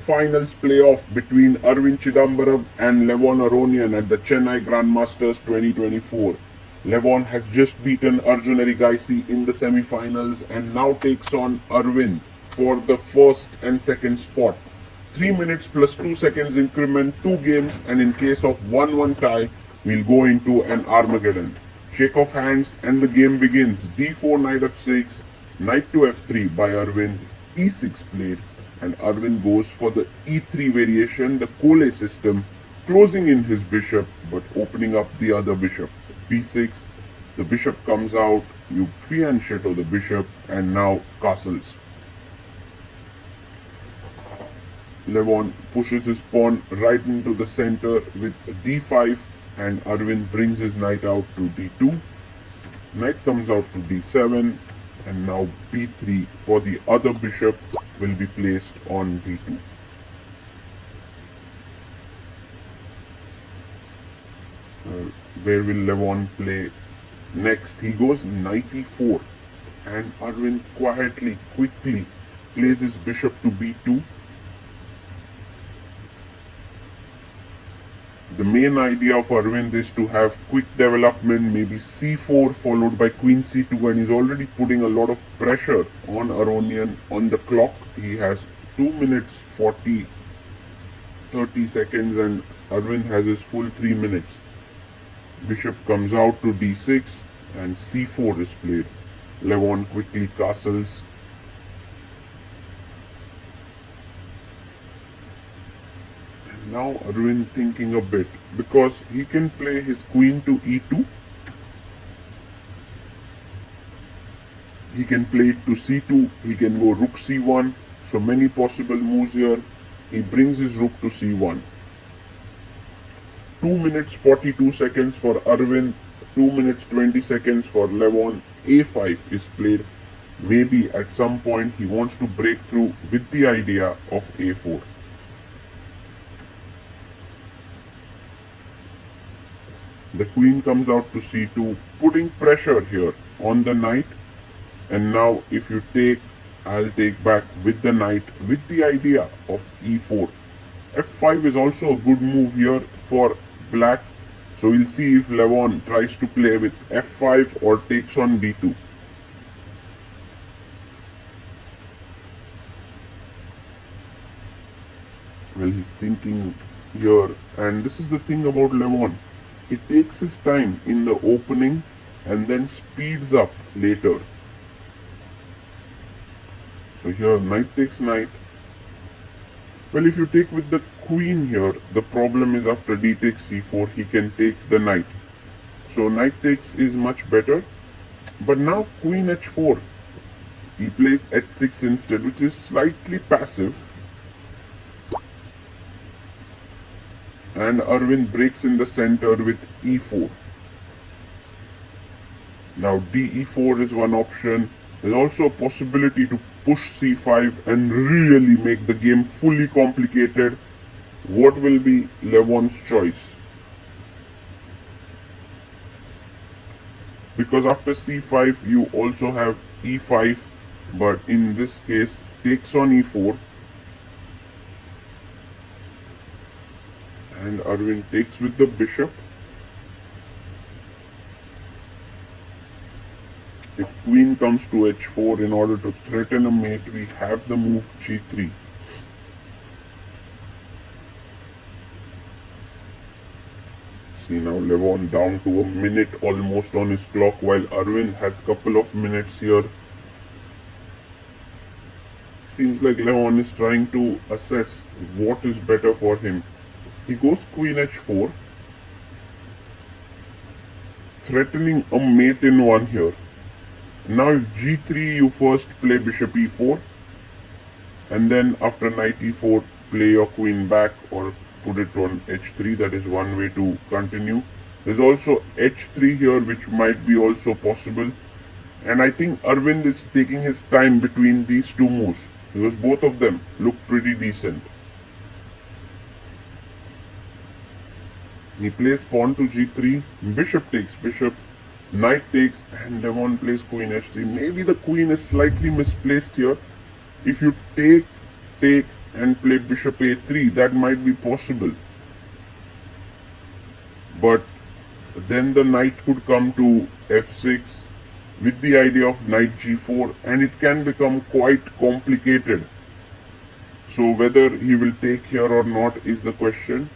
semi-finals playoff between Aravindh Chithambaram and Levon Aronian at the Chennai Grand Masters 2024. Levon has just beaten Arjun Erigaisi in the semi-finals and now takes on Aravindh for the first and second spot. 3 minutes plus 2 seconds increment, 2 games, and in case of 1-1 tie, we'll go into an Armageddon. Shake of hands and the game begins. D4 knight f6, knight to f3 by Aravindh, e6 played, and Aravindh goes for the e3 variation, the Cole system, closing in his bishop but opening up the other bishop. b6, the bishop comes out, you fianchetto the bishop, and now castles. Levon pushes his pawn right into the center with d5, and Aravindh brings his knight out to d2. Knight comes out to d7, and now b3 for the other bishop will be placed on d2. Where will Levon play next? He goes knight e4, and Aravindh quickly plays his bishop to b2. The main idea of Aravindh is to have quick development, maybe c4 followed by queen c2, and he's already putting a lot of pressure on Aronian on the clock. He has 2 minutes 30 seconds and Aravindh has his full 3 minutes. Bishop comes out to d6 and c4 is played. Levon quickly castles. Now Aravindh thinking a bit, because he can play his queen to e2, he can play it to c2, he can go rook c1, so many possible moves here. He brings his rook to c1. 2 minutes 42 seconds for Aravindh, 2 minutes 20 seconds for Levon. a5 is played. Maybe at some point he wants to break through with the idea of a4. The queen comes out to c2, putting pressure here on the knight. And now if you take, I'll take back with the knight with the idea of e4. f5 is also a good move here for black. So we'll see if Levon tries to play with f5 or takes on d2. Well, he's thinking here, and this is the thing about Levon. He takes his time in the opening and then speeds up later. So here knight takes knight. Well, if you take with the queen here, the problem is after d takes c4, he can take the knight. So knight takes is much better. But now queen h4. He plays h6 instead, which is slightly passive. And Aravindh breaks in the center with e4. Now de4 is one option. There's also a possibility to push c5 and really make the game fully complicated. What will be Levon's choice? Because after c5 you also have e5, but in this case takes on e4. And Aravindh takes with the bishop. If queen comes to h4, in order to threaten a mate, we have the move g3. See now Levon down to a minute almost on his clock, while Aravindh has couple of minutes here. Seems like Levon is trying to assess what is better for him. He goes queen h4, threatening a mate in one here. Now if g3, you first play bishop e4, and then after knight e4, play your queen back or put it on h3. That is one way to continue. There's also h3 here, which might be also possible. And I think Aravindh is taking his time between these two moves, because both of them look pretty decent. He plays pawn to g3, bishop takes bishop, knight takes, and Levon plays queen h3. Maybe the queen is slightly misplaced here. If you take, and play bishop a3. That might be possible. But then the knight could come to f6 with the idea of knight g4, and it can become quite complicated. So whether he will take here or not is the question.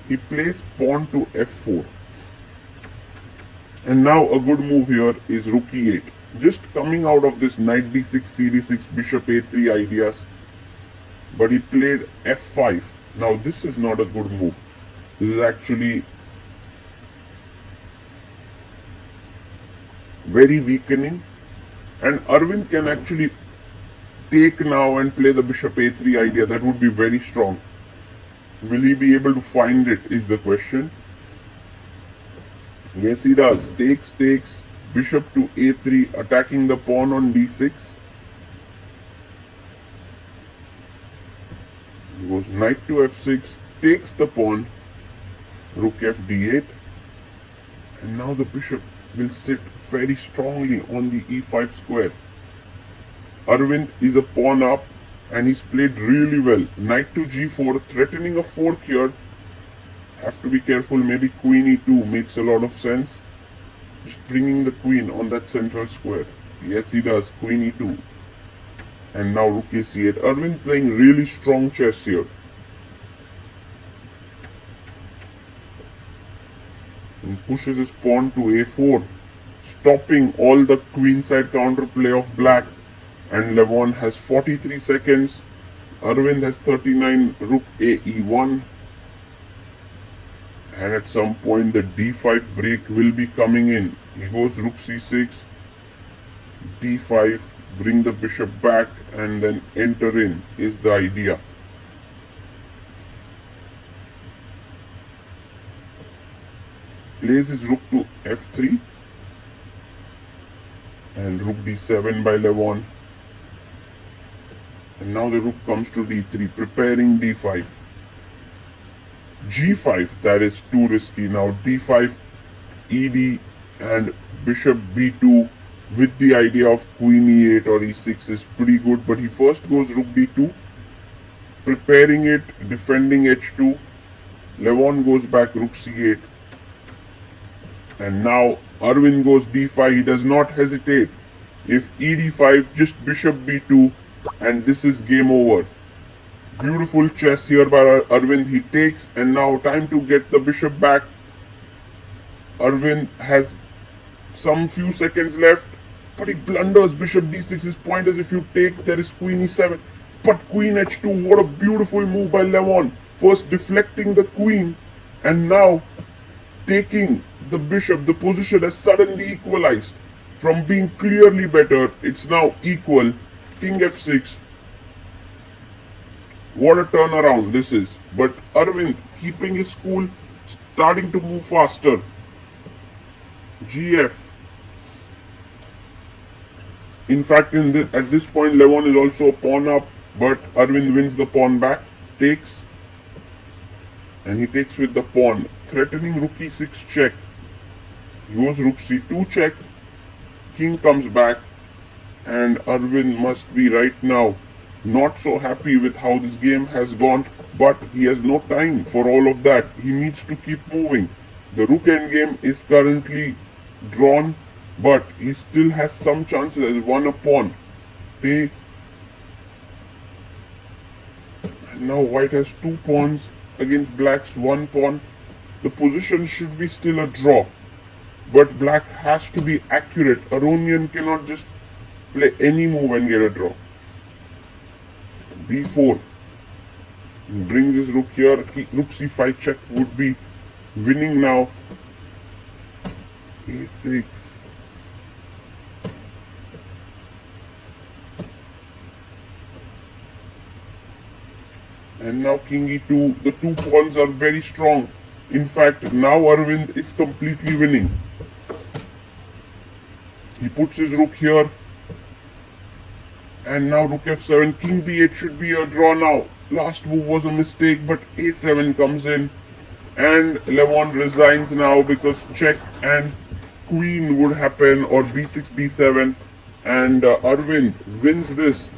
He plays pawn to f4. And now a good move here is rook e8. Just coming out of this knight d6, cd6, bishop a3 ideas. But he played f5. Now this is not a good move. This is actually very weakening. And Aravindh can actually take now and play the bishop a3 idea. That would be very strong. Will he be able to find it is the question. Yes, he does. Takes, bishop to a3, attacking the pawn on d6. He goes knight to f6, takes the pawn, rook f d8. And now the bishop will sit very strongly on the e5 square. Aravindh is a pawn up and he's played really well. Knight to g4, threatening a fork here. Have to be careful, maybe queen e2 makes a lot of sense. Just bringing the queen on that central square. Yes, he does, queen e2. And now rook a8. Aravindh playing really strong chess here. And pushes his pawn to a4, stopping all the queenside counterplay of black. And Levon has 43 seconds. Aravindh has 39. Rook ae1. And at some point the d5 break will be coming in. He goes rook c6, d5, bring the bishop back and then enter in is the idea. Plays his rook to f3 and rook d7 by Levon. And now the rook comes to d3, preparing d5. g5, that is too risky. Now d5, ed and bishop b2 with the idea of queen e8 or e6 is pretty good. But he first goes rook d2, preparing it, defending h2. Levon goes back rook c8. And now Aravindh goes d5. He does not hesitate. If ed5, just bishop b2, and this is game over. Beautiful chess here by Aravindh. He takes, and now time to get the bishop back. Aravindh has some few seconds left, but he blunders bishop d6. His point is if you take, there is queen e7. But queen h2, what a beautiful move by Levon. First deflecting the queen, and now taking the bishop. The position has suddenly equalized. From being clearly better, it's now equal. King f6. What a turnaround this is. But Aravindh keeping his cool, starting to move faster. gf. In fact, at this point, Levon is also a pawn up, but Aravindh wins the pawn back, takes, and he takes with the pawn, threatening rook e6 check. He goes rook c2 check, king comes back, and Aravindh must be right now not so happy with how this game has gone, but he has no time for all of that. He needs to keep moving. The rook endgame is currently drawn, but he still has some chances as won a pawn. And now white has 2 pawns against black's 1 pawn. The position should be still a draw, but black has to be accurate. Aronian cannot just play any move and get a draw. b4. He brings his rook here. Rook c5 check would be winning now. a6. And now king e2. The 2 pawns are very strong. In fact, now Aravindh is completely winning. He puts his rook here. And now rook f7. King b8 should be a draw now. Last move was a mistake, but a7 comes in. And Levon resigns now because check and queen would happen, or b6, b7. And Aravindh wins this